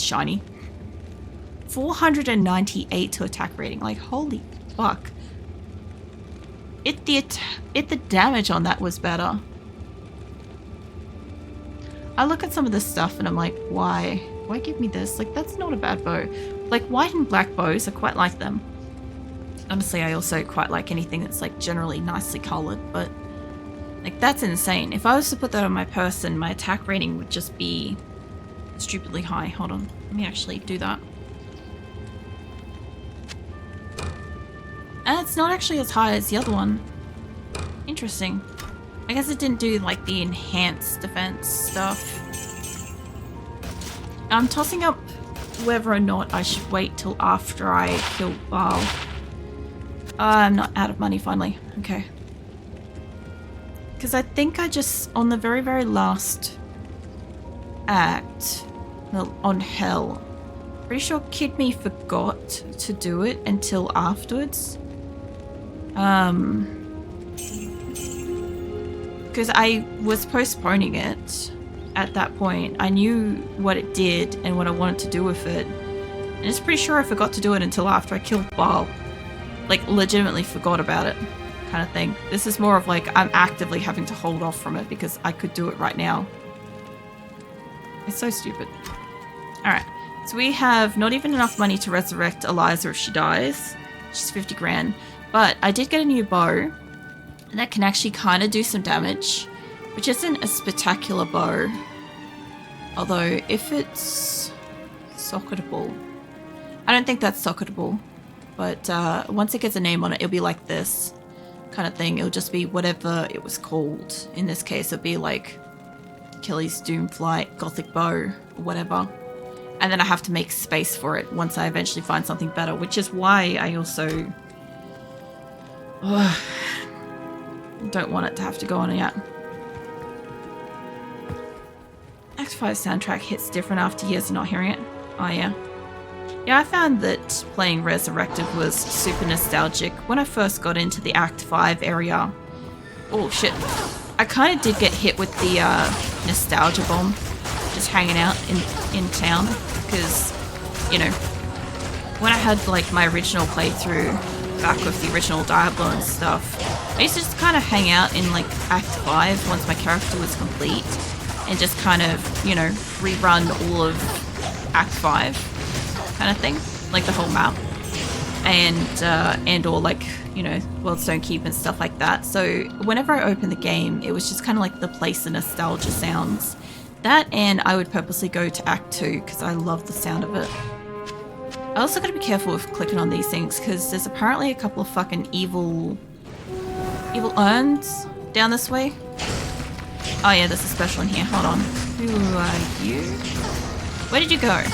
shiny. 498 to attack rating. Like, holy fuck. The damage on that was better. I look at some of this stuff and I'm like, why? Why give me this? Like, that's not a bad bow. Like, white and black bows, I quite like them. Honestly, I also quite like anything that's like generally nicely colored, but like that's insane. If I was to put that on my person, my attack rating would just be stupidly high. Hold on, let me actually do that. And it's not actually as high as the other one. Interesting. I guess it didn't do like the enhanced defense stuff. I'm tossing up whether or not I should wait till after I kill Baal. I'm not out of money finally. Okay. Because I think I just, on the very, very last act, on Hell, pretty sure Kid Me forgot to do it until afterwards. Because I was postponing it at that point. I knew what it did and what I wanted to do with it. And it's pretty sure I forgot to do it until after I killed Baal. Like, legitimately forgot about it kind of thing. This is more of like, I'm actively having to hold off from it because I could do it right now. It's so stupid. Alright, so we have not even enough money to resurrect Eliza if she dies. She's 50 grand. But I did get a new bow. And that can actually kind of do some damage. Which isn't a spectacular bow. Although, if it's socketable. I don't think that's socketable. But once it gets a name on it, it'll be like this kind of thing. It'll just be whatever it was called. In this case, it'll be like Achilles Doomflight, Gothic Bow, or whatever. And then I have to make space for it once I eventually find something better, which is why I also don't want it to have to go on yet. Act 5 soundtrack hits different after years of not hearing it. Oh yeah. Yeah, I found that playing Resurrected was super nostalgic. When I first got into the Act 5 area... Oh shit. I kind of did get hit with the nostalgia bomb. Just hanging out in town. Because, you know, when I had like my original playthrough back with the original Diablo and stuff, I used to just kind of hang out in like Act 5 once my character was complete. And just kind of, you know, rerun all of Act 5. Kind of thing, like the whole map, and or like, you know, World Stone Keep and stuff like that. So whenever I opened the game, it was just kind of like the place the nostalgia sounds. That, and I would purposely go to Act 2 because I love the sound of it. I also gotta be careful with clicking on these things because there's apparently a couple of fucking evil urns down this way. Oh yeah, there's a special in here. Hold on. Who are you? Where did you go?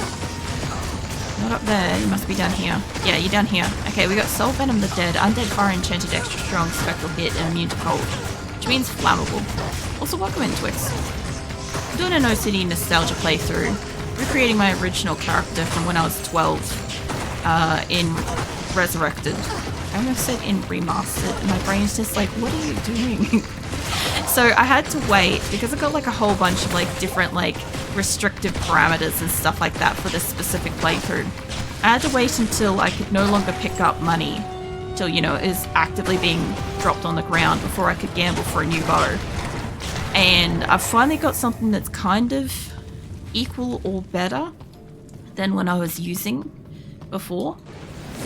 Not up there, you must be down here. Yeah, you're down here. Okay, we got Soul Venom the Dead, Undead Fire Enchanted, Extra Strong, Spectral Hit, and Immune to Cold. Which means flammable. Also, welcome in, Twix. I'm doing an OCD nostalgia playthrough, recreating my original character from when I was 12, in Resurrected. I almost said in Remastered, and my brain's just like, what are you doing? So I had to wait, because I got like a whole bunch of like different like restrictive parameters and stuff like that for this specific playthrough. I had to wait until I could no longer pick up money, till, you know, it is actively being dropped on the ground before I could gamble for a new bow. And I've finally got something that's kind of equal or better than when I was using before.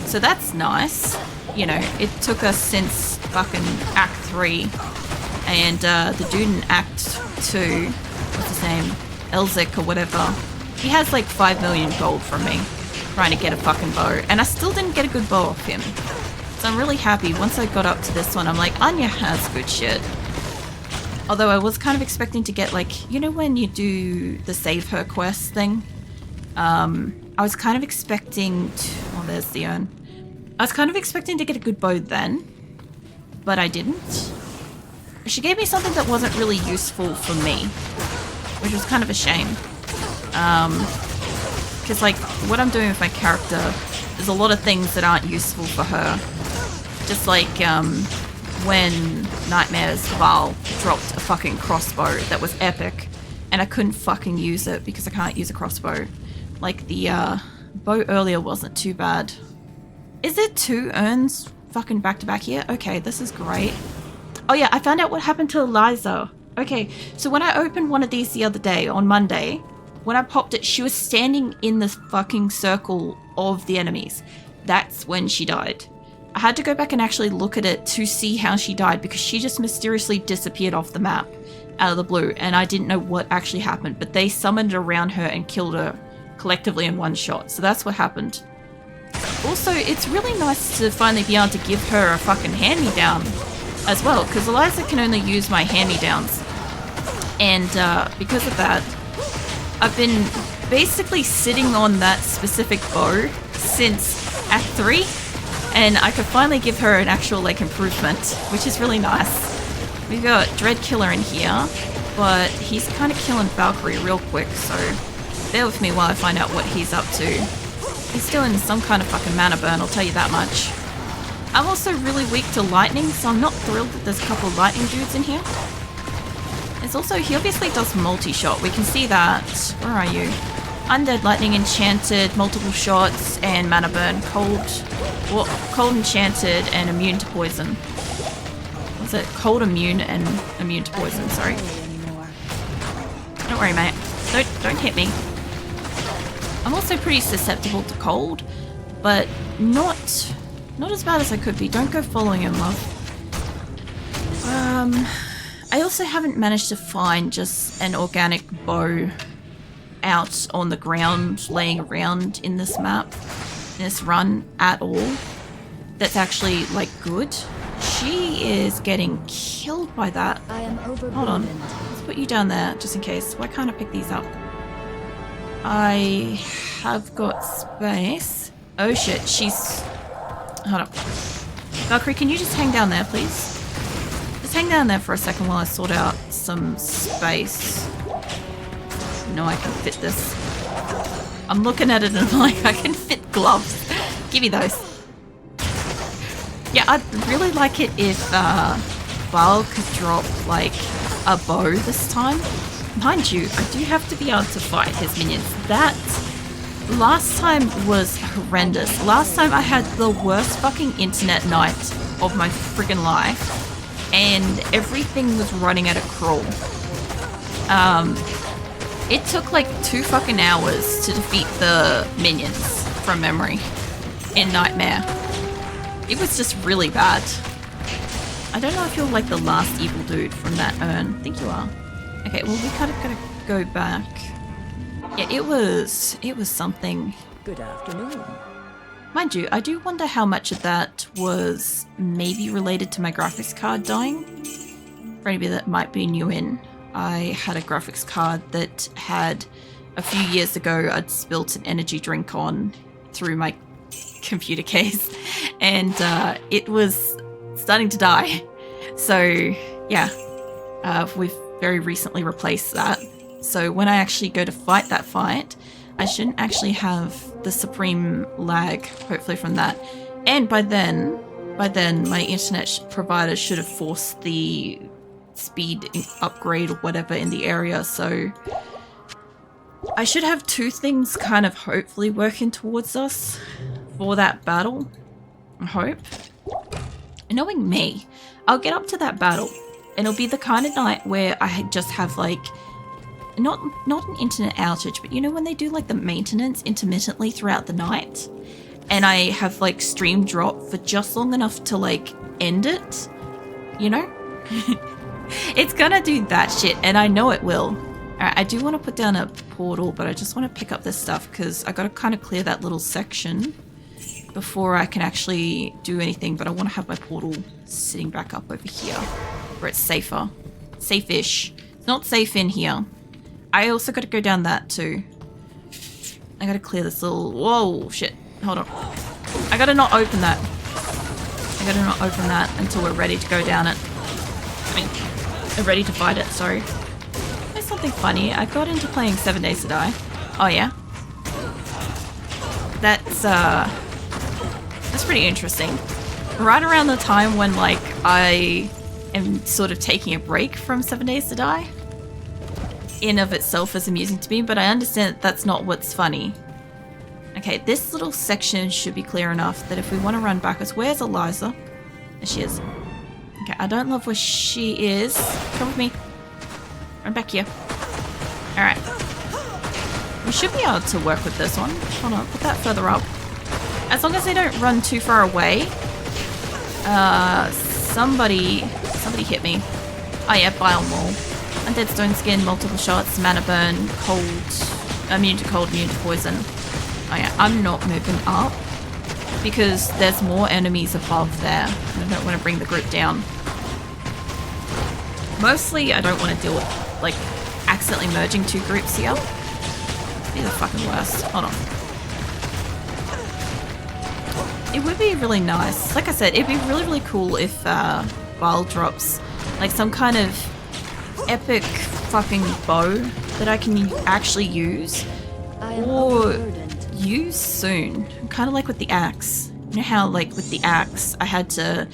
So that's nice. You know, it took us since fucking Act 3 and the dude in Act 2, what's his name? Elzik or whatever. He has like 5 million gold from me trying to get a fucking bow, and I still didn't get a good bow off him. So I'm really happy. Once I got up to this one, I'm like, Anya has good shit. Although I was kind of expecting to get like, you know when you do the Save Her quest thing? I was kind of expecting to, oh there's the urn. I was kind of expecting to get a good bow then, but I didn't. She gave me something that wasn't really useful for me, which was kind of a shame. Because like, what I'm doing with my character, there's a lot of things that aren't useful for her. Just like, when Nightmare's Val dropped a fucking crossbow that was epic, and I couldn't fucking use it because I can't use a crossbow. Like the bow earlier wasn't too bad. Is there 2 urns fucking back to back here? Okay, this is great. Oh yeah, I found out what happened to Eliza. Okay, so when I opened one of these the other day, on Monday, when I popped it, she was standing in the fucking circle of the enemies. That's when she died. I had to go back and actually look at it to see how she died because she just mysteriously disappeared off the map out of the blue and I didn't know what actually happened, but they summoned around her and killed her collectively in one shot. So that's what happened. Also, it's really nice to finally be able to give her a fucking hand-me-down as well, because Eliza can only use my hand-me-downs. And because of that, I've been basically sitting on that specific bow since Act 3, and I could finally give her an actual like improvement, which is really nice. We've got Dread Killer in here, but he's kind of killing Valkyrie real quick, so bear with me while I find out what he's up to. He's still in some kind of fucking mana burn, I'll tell you that much. I'm also really weak to lightning, so I'm not thrilled that there's a couple of lightning dudes in here. It's also, he obviously does multi-shot, we can see that. Where are you? Undead, lightning, enchanted, multiple shots, and mana burn. Cold enchanted, and immune to poison. Was it cold immune and immune to poison, sorry. Don't worry, mate. Don't hit me. I'm also pretty susceptible to cold, but not as bad as I could be. Don't go following him, love. I also haven't managed to find just an organic bow out on the ground, laying around in this map, in this run at all, that's actually, like, good. She is getting killed by that. I am Hold on. Let's put you down there, just in case. Why can't I pick these up? I have got space. Oh shit, she's... Hold up. Valkyrie, can you just hang down there, please? Just hang down there for a second while I sort out some space. No, I can fit this. I'm looking at it and I'm like, I can fit gloves. Give me those. Yeah, I'd really like it if Val could drop, like, a bow this time. Mind you, I do have to be able to fight his minions. That last time was horrendous. Last time I had the worst fucking internet night of my friggin' life. And everything was running at a crawl. It took like 2 fucking hours to defeat the minions from memory in Nightmare. It was just really bad. I don't know if you're like the last evil dude from that urn. I think you are. Okay, well we kind of gotta go back. Yeah, it was something. Good afternoon. Mind you, I do wonder how much of that was maybe related to my graphics card dying. For anybody that might be new in, I had a graphics card that had, a few years ago, I'd spilt an energy drink on through my computer case, and it was starting to die. So, yeah, we've very recently replaced that. So when I actually go to fight that fight, I shouldn't actually have the supreme lag, hopefully from that. And by then, my internet provider should have forced the speed upgrade or whatever in the area, so I should have 2 things kind of hopefully working towards us for that battle, I hope. And knowing me, I'll get up to that battle and it'll be the kind of night where I just have like, not an internet outage, but you know when they do like the maintenance intermittently throughout the night, and I have like stream drop for just long enough to like end it, you know? It's gonna do that shit, and I know it will. Alright, I do want to put down a portal, but I just want to pick up this stuff because I gotta kind of clear that little section before I can actually do anything, but I want to have my portal sitting back up over here where it's safer. Safe-ish. It's not safe in here. I also got to go down that too. I got to clear this little... Whoa, shit. Hold on. I got to not open that. I got to not open that until we're ready to go down it. I mean, we're ready to fight it, sorry. There's something funny. I got into playing 7 Days to Die. Oh, yeah? That's pretty interesting. Right around the time when, like, I am sort of taking a break from 7 Days to Die, in of itself is amusing to me, but I understand that that's not what's funny. Okay, this little section should be clear enough that if we want to run backwards... Where's Eliza? There she is. Okay, I don't love where she is. Come with me. Run back here. Alright. We should be able to work with this one. Hold on, put that further up. As long as they don't run too far away. Somebody hit me. Oh yeah, Bile Maul. Undead Stone Skin, multiple shots, mana burn, cold, immune to cold, immune to poison. Oh yeah, I'm not moving up because there's more enemies above there and I don't want to bring the group down. Mostly I don't want to deal with like accidentally merging two groups here. It'd be the fucking worst. Hold on. It would be really nice. Like I said, it'd be really, really cool if Bile drops like some kind of epic fucking bow that I can actually use or use soon. Kind of like with the axe. You know how like with the axe I had to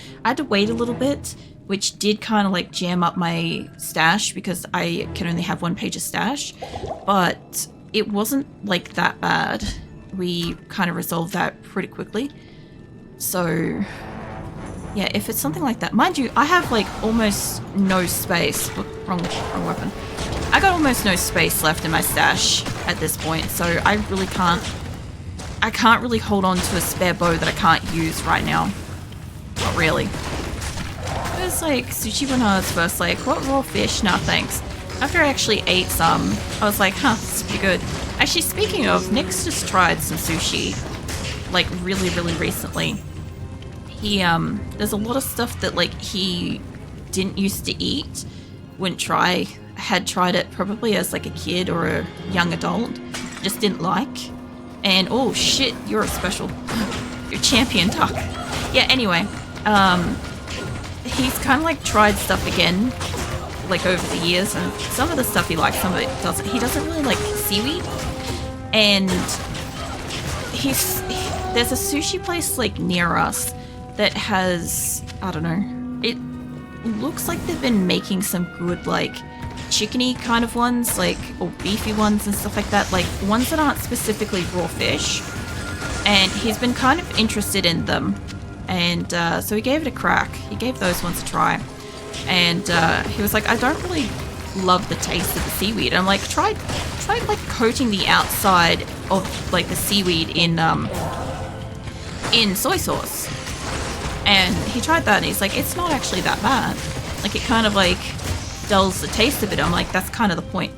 wait a little bit, which did kind of like jam up my stash because I can only have one page of stash, but it wasn't like that bad. We kind of resolved that pretty quickly. So yeah, if it's something like that, mind you, I have like almost no space. Wrong weapon. I got almost no space left in my stash at this point, so I can't really hold on to a spare bow that I can't use right now. Not really. It was like Sushi Bernard's first like, what raw fish? Nah, thanks. After I actually ate some, I was like, huh, this is pretty good. Actually, speaking of, Nick's just tried some sushi, like really, really recently. He, there's a lot of stuff that like he didn't used to eat, wouldn't try, had tried it probably as like a kid or a young adult, just didn't like. And oh shit, you're a special, you're champion duck. Yeah, anyway, he's kind of like tried stuff again, like over the years, and some of the stuff he likes, some of it doesn't. He doesn't really like seaweed, and there's a sushi place like near us that has, I don't know, it looks like they've been making some good like chickeny kind of ones, like, or beefy ones and stuff like that, like ones that aren't specifically raw fish, and he's been kind of interested in them, and so he gave it a crack. He gave those ones a try, and he was like, I don't really love the taste of the seaweed. I'm like, try like coating the outside of like the seaweed in soy sauce. And he tried that and he's like, it's not actually that bad. Like, it kind of like dulls the taste of it. I'm like, that's kind of the point.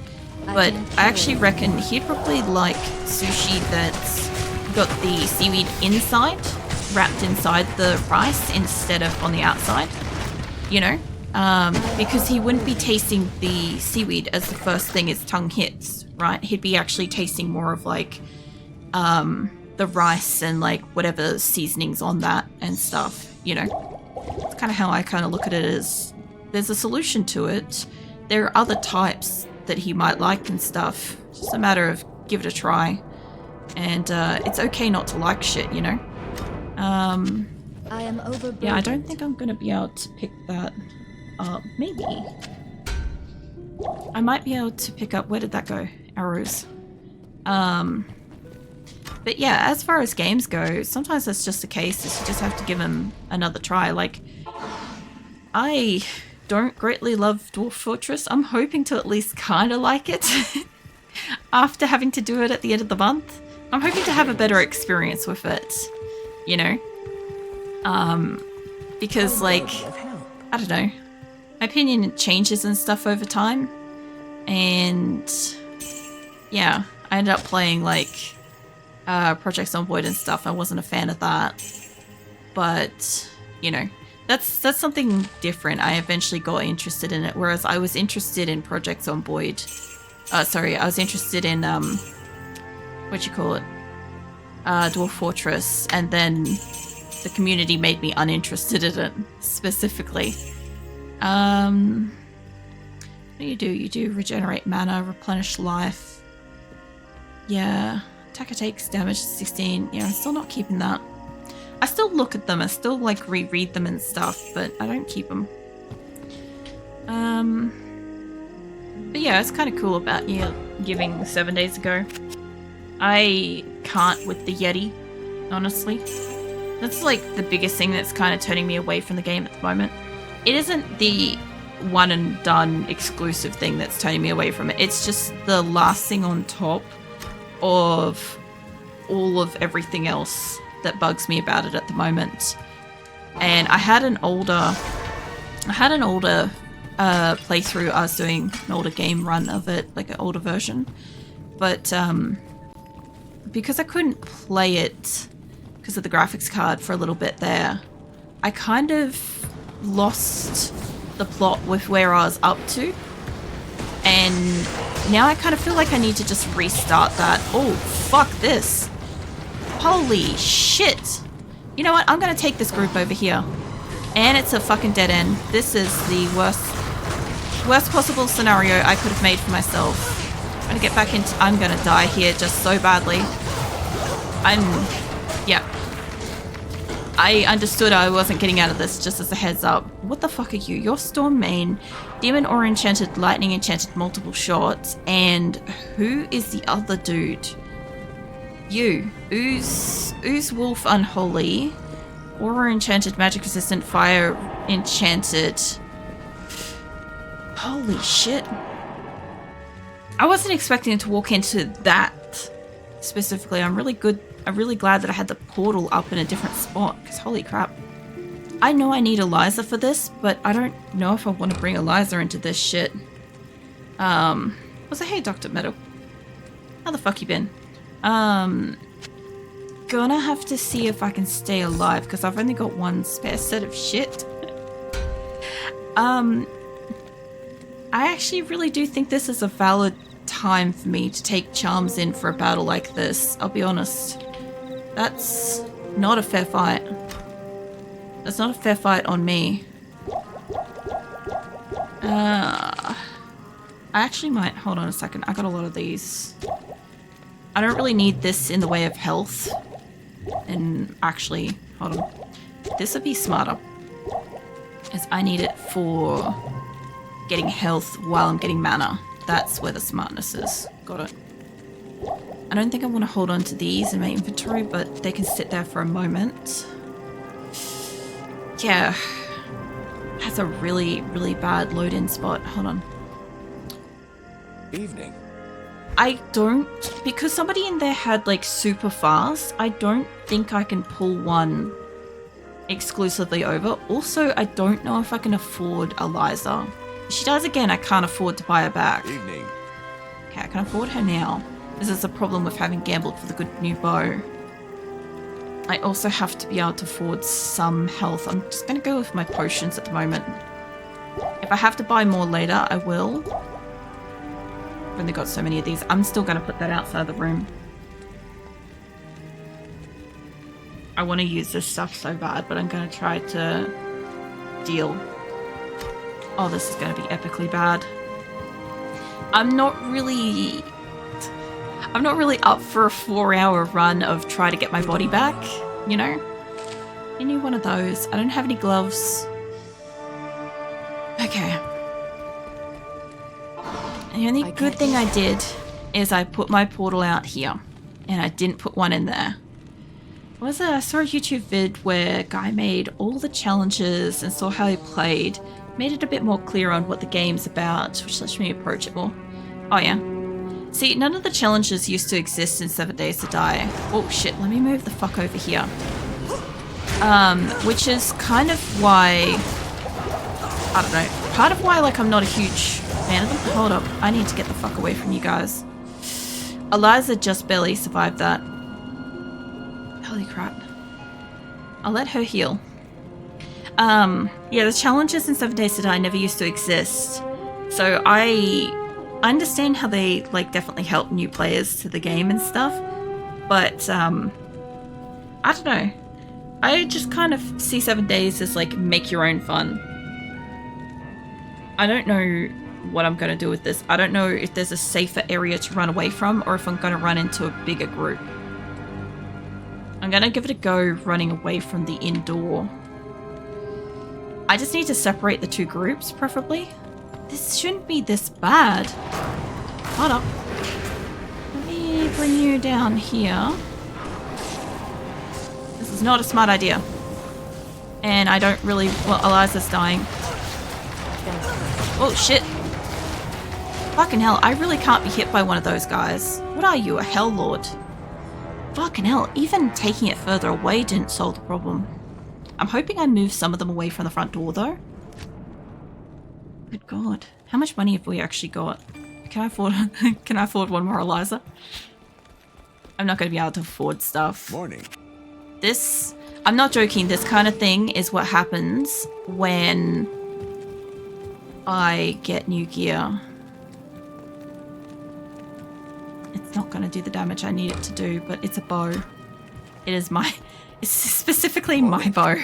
But I actually reckon he'd probably like sushi that's got the seaweed inside, wrapped inside the rice instead of on the outside, you know? Because he wouldn't be tasting the seaweed as the first thing his tongue hits, right? He'd be actually tasting more of like the rice and like whatever seasonings on that and stuff, you know? It's kind of how I kind of look at it, as there's a solution to it. There are other types that he might like and stuff. It's just a matter of give it a try. And it's okay not to like shit, you know? I am overburdened. Yeah, I don't think I'm gonna be able to pick that up. Maybe. I might be able to pick up, where did that go? Arrows. But yeah, as far as games go, sometimes that's just the case, is you just have to give them another try. Like, I don't greatly love Dwarf Fortress. I'm hoping to at least kind of like it after having to do it at the end of the month. I'm hoping to have a better experience with it, you know? Because like, I don't know, my opinion changes and stuff over time, and yeah, I ended up playing like Project Zomboid and stuff. I wasn't a fan of that, but you know, that's something different. I eventually got interested in it, whereas I was interested in Project Zomboid. I was interested in Dwarf Fortress, and then the community made me uninterested in it specifically. What do? You do regenerate mana, replenish life. Yeah, attacker takes damage 16. Yeah, I'm still not keeping that. I still look at them, I still like reread them and stuff, but I don't keep them. But yeah, it's kind of cool about giving 7 days ago. I can't with the Yeti, honestly. That's like the biggest thing that's kind of turning me away from the game at the moment. It isn't the one and done exclusive thing that's turning me away from it. It's just the last thing on top of all of everything else that bugs me about it at the moment. And I had an older playthrough. I was doing an older game run of it, like an older version. But because I couldn't play it because of the graphics card for a little bit there, I kind of lost the plot with where I was up to. And now I kind of feel like I need to just restart that. Oh, fuck this. Holy shit. You know what? I'm going to take this group over here. And it's a fucking dead end. This is the worst possible scenario I could have made for myself. I'm going to get back into... I'm going to die here just so badly. Yeah. I understood I wasn't getting out of this, just as a heads up. What the fuck are you? You're Storm Main, Demon or Enchanted, Lightning Enchanted, multiple shots. And who is the other dude? You. Ooze Wolf Unholy. Aura Enchanted, Magic Resistant, Fire Enchanted. Holy shit. I wasn't expecting to walk into that specifically. I'm really glad that I had the portal up in a different spot, because holy crap. I know I need Eliza for this, but I don't know if I want to bring Eliza into this shit. Was it, hey Dr. Meadow? How the fuck you been? Gonna have to see if I can stay alive, because I've only got one spare set of shit. I actually really do think this is a valid time for me to take charms in for a battle like this. I'll be honest. That's not a fair fight. That's not a fair fight on me. I actually might... Hold on a second. I got a lot of these. I don't really need this in the way of health. And actually... Hold on. This would be smarter. As I need it for getting health while I'm getting mana. That's where the smartness is. Got it. I don't think I want to hold on to these in my inventory, but they can sit there for a moment. Yeah. That's a really, really bad load-in spot. Hold on. Evening. I don't... Because somebody in there had, like, super fast, I don't think I can pull one exclusively over. Also, I don't know if I can afford Eliza. If she dies again, I can't afford to buy her back. Evening. Okay, I can afford her now. This is a problem with having gambled for the good new bow. I also have to be able to afford some health. I'm just going to go with my potions at the moment. If I have to buy more later, I will. I've only got so many of these. I'm still going to put that outside the room. I want to use this stuff so bad, but I'm going to try to deal. Oh, this is going to be epically bad. I'm not really up for a 4-hour run of try to get my body back, you know? I need one of those. I don't have any gloves. Okay. The only good thing I did is I put my portal out here, and I didn't put one in there. What was it? I saw a YouTube vid where a guy made all the challenges and saw how he played, made it a bit more clear on what the game's about, which lets me approach it more. Oh yeah. See, none of the challenges used to exist in 7 Days to Die. Oh shit, let me move the fuck over here. Which is kind of why... I don't know. Part of why, like, I'm not a huge fan of them. Hold up. I need to get the fuck away from you guys. Eliza just barely survived that. Holy crap. I'll let her heal. Yeah, the challenges in 7 Days to Die never used to exist. So I understand how they, like, definitely help new players to the game and stuff. But, I don't know. I just kind of see 7 Days as, like, make your own fun. I don't know what I'm going to do with this. I don't know if there's a safer area to run away from or if I'm going to run into a bigger group. I'm going to give it a go running away from the indoor. I just need to separate the two groups, preferably. This shouldn't be this bad. Hold up. Let me bring you down here. This is not a smart idea. And I don't really... Well, Eliza's dying. Oh, shit. Fucking hell, I really can't be hit by one of those guys. What are you, a hell lord? Fucking hell, even taking it further away didn't solve the problem. I'm hoping I moved some of them away from the front door, though. Good God. How much money have we actually got? Can I afford one more Eliza? I'm not going to be able to afford stuff. Morning. This... I'm not joking, this kind of thing is what happens when I get new gear. It's not going to do the damage I need it to do, but it's a bow. It is my... It's specifically my bow.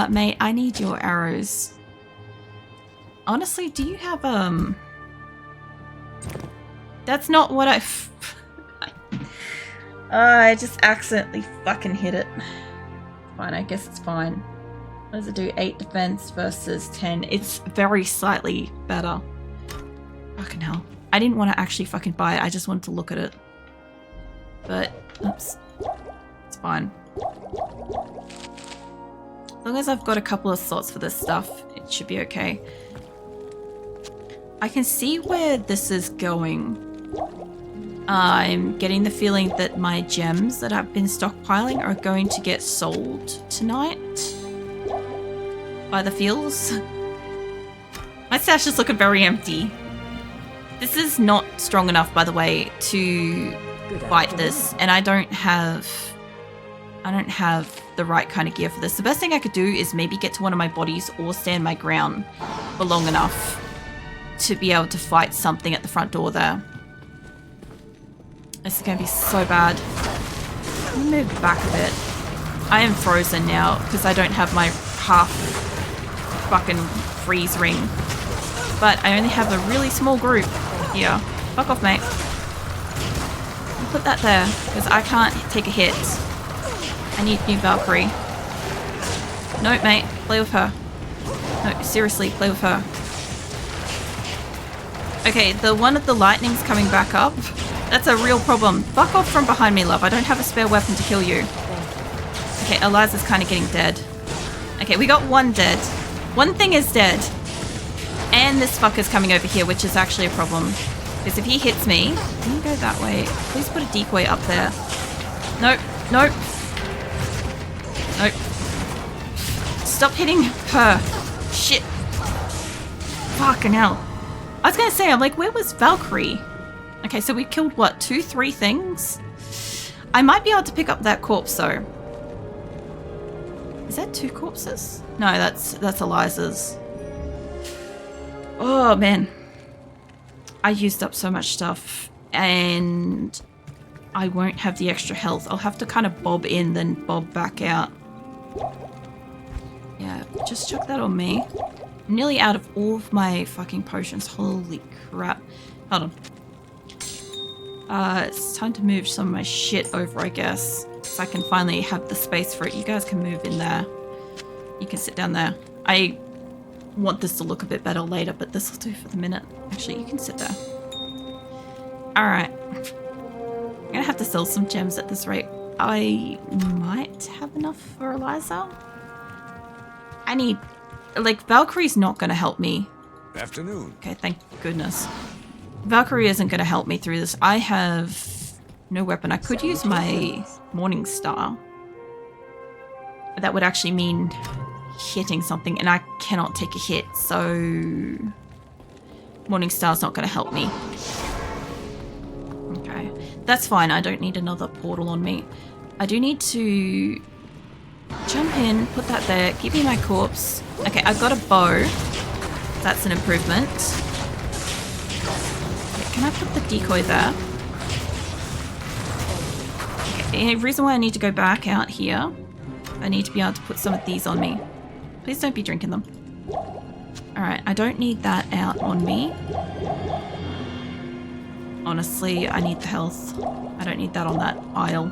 Mate, I need your arrows. Honestly, do you have, That's not what I just accidentally fucking hit it. Fine, I guess it's fine. What does it do? 8 defense versus 10. It's very slightly better. Fucking hell. I didn't want to actually fucking buy it. I just wanted to look at it. But, oops. It's fine. As long as I've got a couple of slots for this stuff, it should be okay. I can see where this is going. I'm getting the feeling that my gems that I've been stockpiling are going to get sold tonight. By the feels. My stash is looking very empty. This is not strong enough, by the way, to fight this, and I don't have the right kind of gear for this. The best thing I could do is maybe get to one of my bodies or stand my ground for long enough to be able to fight something at the front door there. This is going to be so bad. Let me move back a bit. I am frozen now because I don't have my half fucking freeze ring. But I only have a really small group here. Fuck off, mate. I'll put that there because I can't take a hit. I need new Valkyrie. No, mate. Play with her. No, seriously, play with her. Okay, the one of the lightning's coming back up. That's a real problem. Fuck off from behind me, love. I don't have a spare weapon to kill you. Okay, Eliza's kind of getting dead. Okay, we got one dead. One thing is dead. And this fucker's coming over here, which is actually a problem. Because if he hits me... Let me go that way. Please put a decoy up there. Nope. Nope. Nope. Stop hitting her. Shit. Fucking hell. I was gonna say, I'm like, where was Valkyrie? Okay, so we killed, what, 2, 3 things? I might be able to pick up that corpse, though. Is that 2 corpses? No, that's Eliza's. Oh, man. I used up so much stuff, and I won't have the extra health. I'll have to kind of bob in, then bob back out. Yeah, just chuck that on me. I'm nearly out of all of my fucking potions. Holy crap. Hold on. It's time to move some of my shit over, I guess. So I can finally have the space for it. You guys can move in there. You can sit down there. I want this to look a bit better later, but this will do for the minute. Actually, you can sit there. Alright. I'm gonna have to sell some gems at this rate. I might have enough for Eliza. I need... Like, Valkyrie's not gonna help me. Afternoon. Okay, thank goodness. Valkyrie isn't going to help me through this. I have no weapon. I could use my Morning Star. But that would actually mean hitting something, and I cannot take a hit, so... Morning Star's not going to help me. Okay. That's fine. I don't need another portal on me. I do need to jump in, put that there, give me my corpse. Okay, I've got a bow. That's an improvement. Can I put the decoy there? Okay, the reason why I need to go back out here, I need to be able to put some of these on me. Please don't be drinking them. Alright, I don't need that out on me. Honestly, I need the health. I don't need that on that aisle.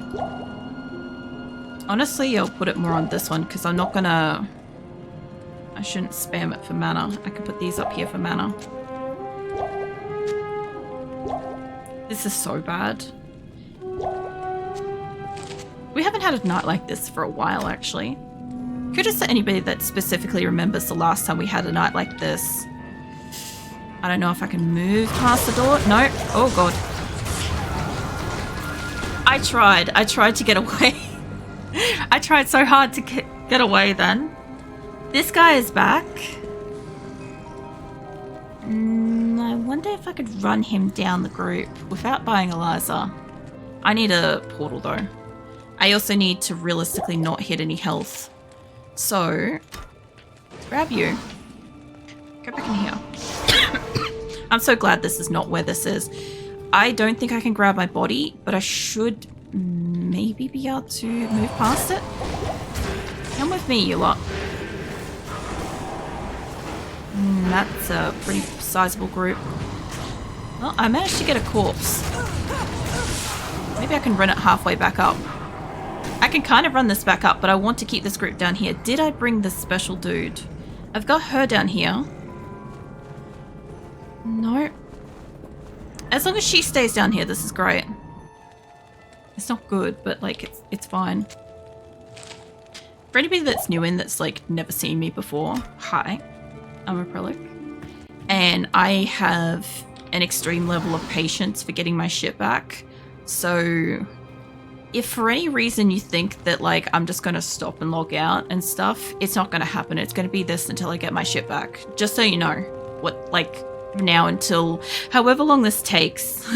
Honestly, I'll put it more on this one because I'm not gonna... I shouldn't spam it for mana. I can put these up here for mana. This is so bad. We haven't had a night like this for a while, actually. Kudos to anybody that specifically remembers the last time we had a night like this. I don't know if I can move past the door. No. Oh, God. I tried to get away. I tried so hard to get away then. This guy is back. I wonder if I could run him down the group without buying Eliza. I need a portal though. I also need to realistically not hit any health. So, let's grab you. Go back in here. I'm so glad this is not where this is. I don't think I can grab my body, but I should maybe be able to move past it. Come with me, you lot. That's a pretty sizable group. Well, I managed to get a corpse. Maybe I can run it halfway back up. I can kind of run this back up, but I want to keep this group down here. Did I bring this special dude? I've got her down here. No. As long as she stays down here, this is great. It's not good, but like it's fine. For anybody that's new in that's like never seen me before, hi. I'm a prolic. And I have an extreme level of patience for getting my shit back. So if for any reason you think that like I'm just going to stop and log out and stuff, it's not going to happen. It's going to be this until I get my shit back. Just so you know, what like now until however long this takes.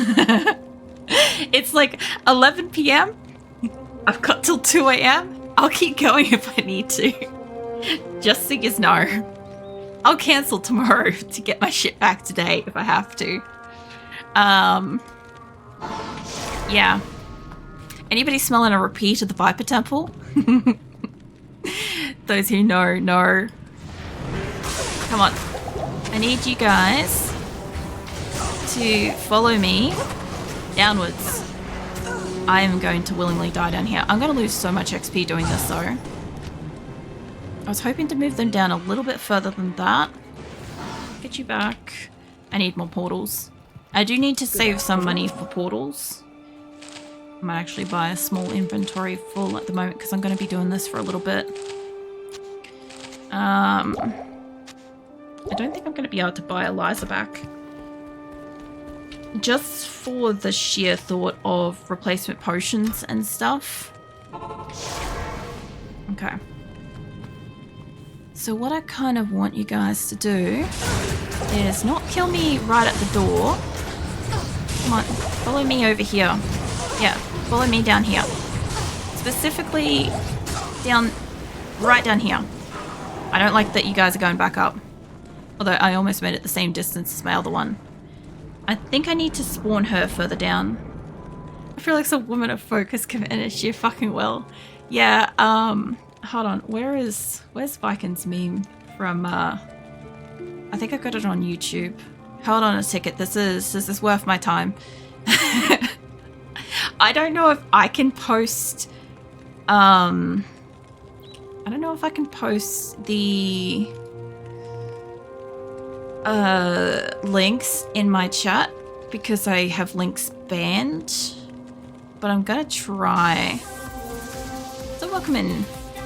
It's like 11 p.m. I've got till 2 a.m. I'll keep going if I need to. Just so you know. I'll cancel tomorrow to get my shit back today if I have to. Yeah. Anybody smelling a repeat of the Viper Temple? Those who know, know. Come on. I need you guys to follow me downwards. I am going to willingly die down here. I'm going to lose so much XP doing this though. I was hoping to move them down a little bit further than that. Get you back. I need more portals. I do need to save some money for portals. I might actually buy a small inventory full at the moment because I'm going to be doing this for a little bit. I don't think I'm going to be able to buy Eliza back. Just for the sheer thought of replacement potions and stuff. Okay. So what I kind of want you guys to do is not kill me right at the door. Come on, follow me over here. Yeah, follow me down here. Specifically down, right down here. I don't like that you guys are going back up. Although I almost made it the same distance as my other one. I think I need to spawn her further down. I feel like it's a woman of focus committed. She fucking will. Yeah, hold on. Where's Viking's meme from, I think I got it on YouTube. Hold on a ticket. This is worth my time. I don't know if I can post, I don't know if I can post the links in my chat because I have links banned, but I'm gonna try. So welcome in,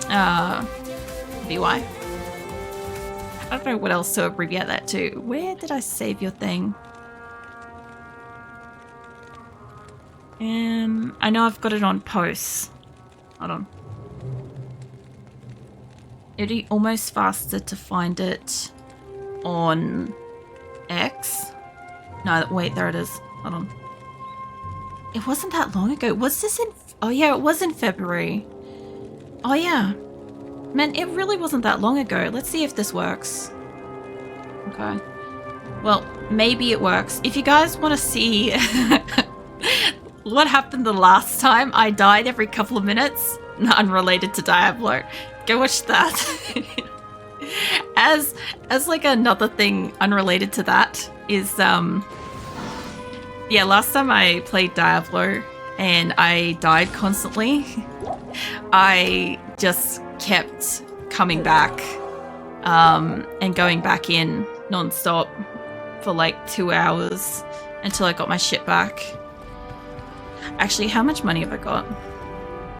VY. I don't know what else to abbreviate that to. Where did I save your thing? I know I've got it on posts. Hold on. It'd be almost faster to find it on X. No, wait, there it is. Hold on. It wasn't that long ago. Was this in... Oh yeah, it was in February. Oh yeah. Man, it really wasn't that long ago. Let's see if this works. Okay. Well, maybe it works. If you guys want to see what happened the last time I died every couple of minutes, unrelated to Diablo, go watch that. As like another thing unrelated to that is, yeah, last time I played Diablo and I died constantly, I just kept coming back and going back in non-stop for like 2 hours until I got my shit back. Actually, how much money have I got?